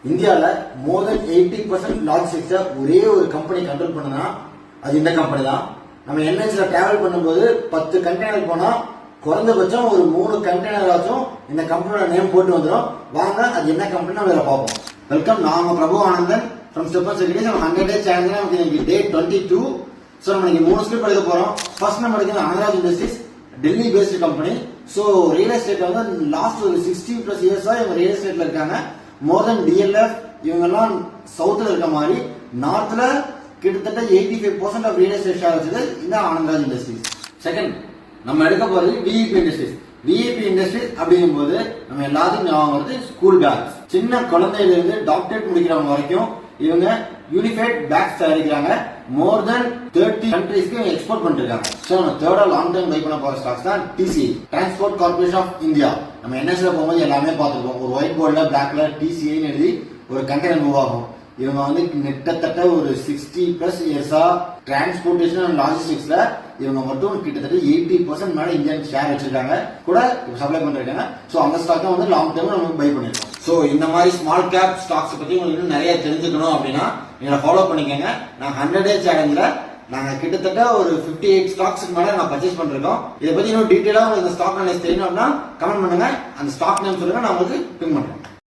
இந்தியாவில் மோர் தென் 80% லாஜிஸ்டிக்ஸை ஒரே ஒரு கம்பெனி கண்ட்ரோல் பண்ணுனா அது இந்த கம்பெனி தான். நம்ம என்ஹெச்ல டிராவல் பண்ணும்போது 10 கண்டெய்னர் போனா குறைந்தபட்சம் ஒரு 3 கண்டெய்னர் ஆச்சும் இந்த கம்பெனியோட நேம் போட்டு வந்துடும். வாங்க அது என்ன கம்பெனி நம்ம பார்ப்போம். வெல்கம், நான் பிரபு ஆனந்தன் ஃப்ரம் ஸ்டெப்பன் செக்யூரிட்டிஸ். நம்ம 100 டேஸ் சேனல் நமக்கு டே 22. ஸோ நம்ம இன்னைக்கு 3 ஸ்லிப் எடுக்க போறோம். ஃபர்ஸ்ட் நம்ம எடுக்கிறது Anraj industries, Delhi based company. So real estate வந்து லாஸ்ட் ஒரு 60+ இயர்ஸா இவங்க ரியல் எஸ்டேட்ல இருக்காங்க. மோர் தென் DLF இவங்கெல்லாம் சவுத்ல இருக்க மாதிரி நார்த்ல கிட்டத்தட்ட 85% ஆஃப் ரியல் எஸ்டேட் ஷேர் வச்சது இந்த ஆனந்தராஜ் இண்டஸ்ட்ரீஸ். செகண்ட் நம்ம எடுக்க போறது VIP இண்டஸ்ட்ரீஸ். VIP இண்டஸ்ட்ரீஸ் அப்படிங்கும்போது நம்ம எல்லாத்துக்கும் ஞாபகம் வருது ஸ்கூல் பேக்ஸ். சின்ன குழந்தையில இருந்து டாக்டரேட் முடிக்கிறவங்க வரைக்கும் இவங்க யூனிஃபைட் பேக்ஸ் தயாரிக்கிறாங்க. மோர் தென் 30 கண்ட்ரீஸ்க்கு எக்ஸ்போர்ட் பண்ணிருக்காங்க. ஸோ நம்ம தேர்டா லாங் டைம் பை பண்ண போற ஸ்டாக்ஸ் தான் TCI, transport corporation of India. நம்ம NSல போகும்போது எல்லாமே பார்த்துருக்கோம். ஒரு ஒயிட் போர்ட்ல பிளாக்ல TCI எழுதி ஒரு கண்டெய்னர் மூவ் ஆகும். இவங்க வந்து கிட்டத்தட்ட ஒரு 60+ இயர்ஸா டிரான்ஸ்போர்டேஷன் அண்ட் லாஜிஸ்டிக்ஸ்ல இவங்க மட்டும் கிட்டத்தட்ட 80% மேல இந்தியன் ஷேர் வச்சிருக்காங்க, கூட சப்ளை பண்ணிருக்காங்க. ஸோ அந்த ஸ்டாக்கை வந்து லாங் டைம் நம்ம பை பண்ணிருக்கோம். ஸோ இந்த மாதிரி ஸ்மால் கேப் ஸ்டாக்ஸ் பத்தி உங்களுக்கு இன்னும் நிறைய தெரிஞ்சுக்கணும் அப்படின்னா நீங்க ஃபாலோ பண்ணிக்கோங்க. நான் 100 டேஸ் சேலஞ்சில் நாங்க கிட்டத்தட்ட ஒரு 58 ஸ்டாக்ஸ்க்கு மேல நான் பர்ச்சேஸ் பண்ணிருக்கோம். இதை பத்தி இன்னும் டீடைலா உங்களுக்கு இந்த ஸ்டாக் அனலைஸ் தெரியணும் அப்படின்னா கமெண்ட் பண்ணுங்க. அந்த ஸ்டாக் நேம் சொல்லுங்க, நான் உங்களுக்கு பின் பண்றேன்.